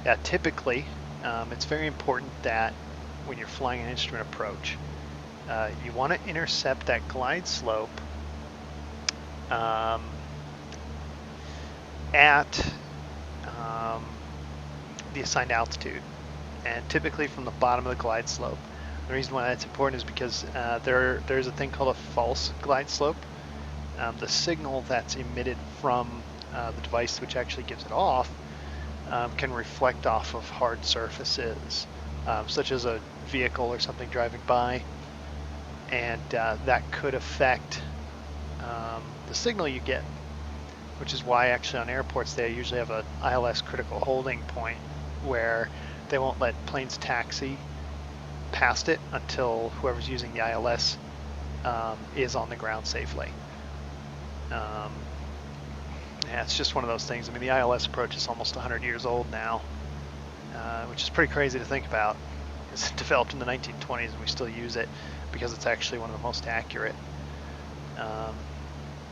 Yeah, typically, it's very important that when you're flying an instrument approach, you want to intercept that glide slope um, at the assigned altitude, and typically from the bottom of the glide slope. The reason why that's important is because there's a thing called a false glide slope. The signal that's emitted from the device which actually gives it off can reflect off of hard surfaces, such as a vehicle or something driving by, and that could affect the signal you get, which is why actually on airports they usually have an ILS critical holding point where they won't let planes taxi past it until whoever's using the ILS is on the ground safely. Yeah, it's just one of those things. I mean, the ILS approach is almost 100 years old now, which is pretty crazy to think about. It's developed in the 1920s and we still use it because it's actually one of the most accurate.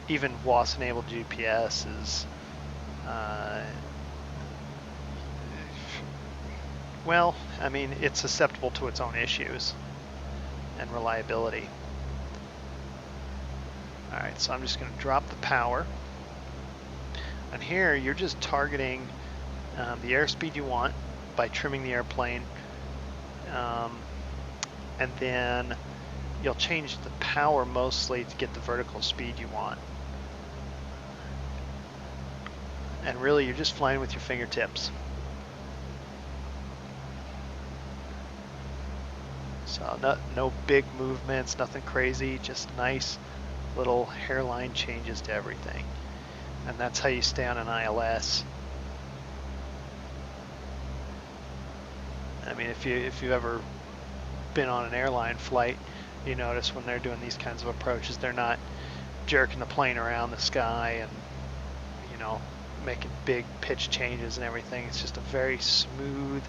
Even WAAS-enabled GPS is, well, I mean, it's susceptible to its own issues and reliability. All right, so I'm just going to drop the power. And here, you're just targeting the airspeed you want by trimming the airplane. And then you'll change the power mostly to get the vertical speed you want. And really, you're just flying with your fingertips. So no big movements, nothing crazy, just nice little hairline changes to everything. And that's how you stay on an ILS. I mean, if you've ever been on an airline flight, you notice when they're doing these kinds of approaches, they're not jerking the plane around the sky and, you know, making big pitch changes and everything. It's just a very smooth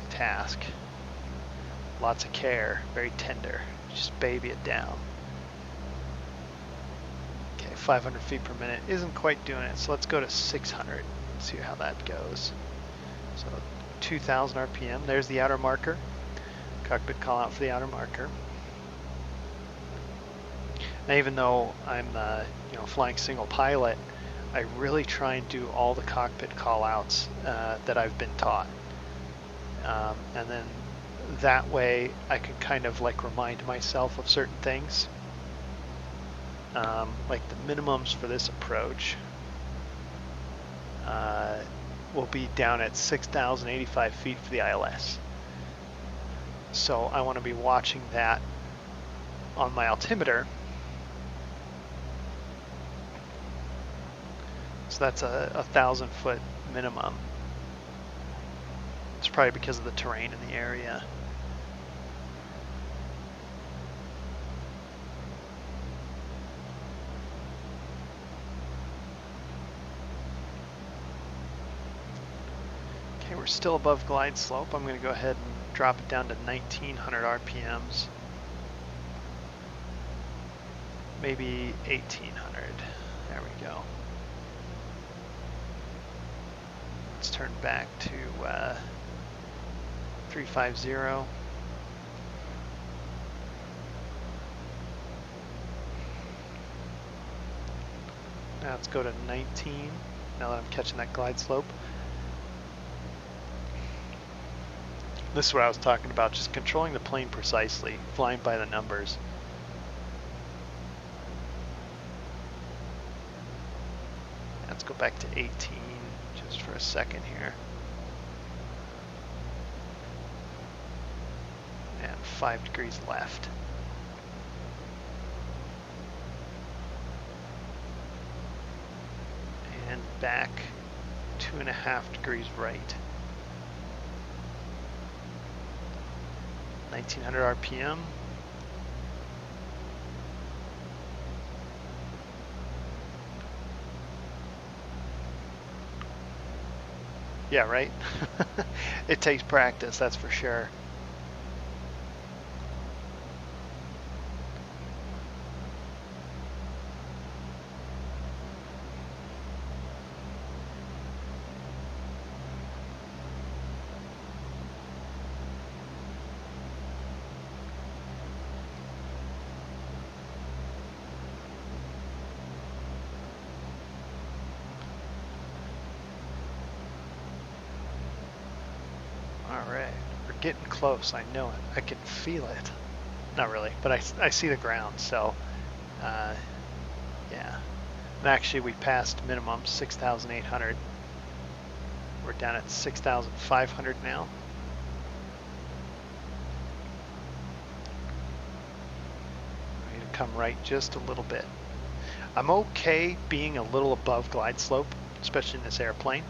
task. Lots of care, very tender. Just baby it down. Okay, 500 feet per minute isn't quite doing it, so let's go to 600 and see how that goes. So 2,000 RPM, there's the outer marker. Cockpit call out for the outer marker. Now, even though I'm flying single pilot, I really try and do all the cockpit call outs that I've been taught. And then that way I can kind of like remind myself of certain things. Like the minimums for this approach will be down at 6,085 feet for the ILS. So I want to be watching that on my altimeter. So that's a 1,000 foot minimum. It's probably because of the terrain in the area. Okay, we're still above glide slope. I'm going to go ahead and drop it down to 1,900 RPMs. Maybe 1,800. There we go. Let's turn back to 350. Now let's go to 19, now that I'm catching that glide slope. This is what I was talking about, just controlling the plane precisely, flying by the numbers. Let's go back to 18 just for a second here. And 5 degrees left. And back 2.5 degrees right. 1,900 RPM. Yeah, right? It takes practice, that's for sure. All right, we're getting close. I know it. I can feel it. Not really, but I see the ground. So, yeah. And actually, we passed minimum 6,800. We're down at 6,500 now. We need to come right just a little bit. I'm okay being a little above glide slope, especially in this airplane.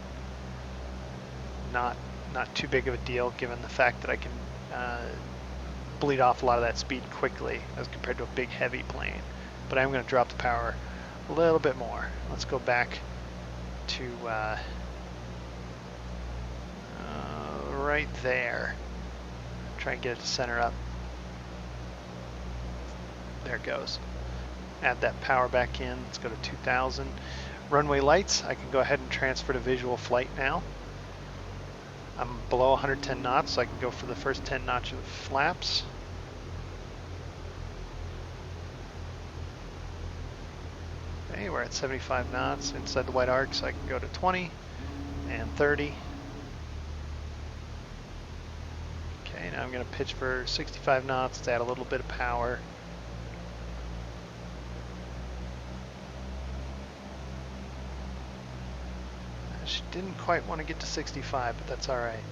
Not too big of a deal given the fact that I can bleed off a lot of that speed quickly as compared to a big heavy plane. But I'm going to drop the power a little bit more. Let's go back to right there. Try and get it to center up. There it goes. Add that power back in. Let's go to 2,000. Runway lights, I can go ahead and transfer to visual flight now. I'm below 110 knots, so I can go for the first 10 notch of flaps. Okay, we're at 75 knots inside the white arc, so I can go to 20 and 30. Okay, now I'm going to pitch for 65 knots to add a little bit of power. She didn't quite want to get to 65, but that's all right.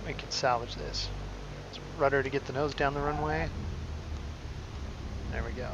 We can salvage this. Let's rudder to get the nose down the runway. There we go.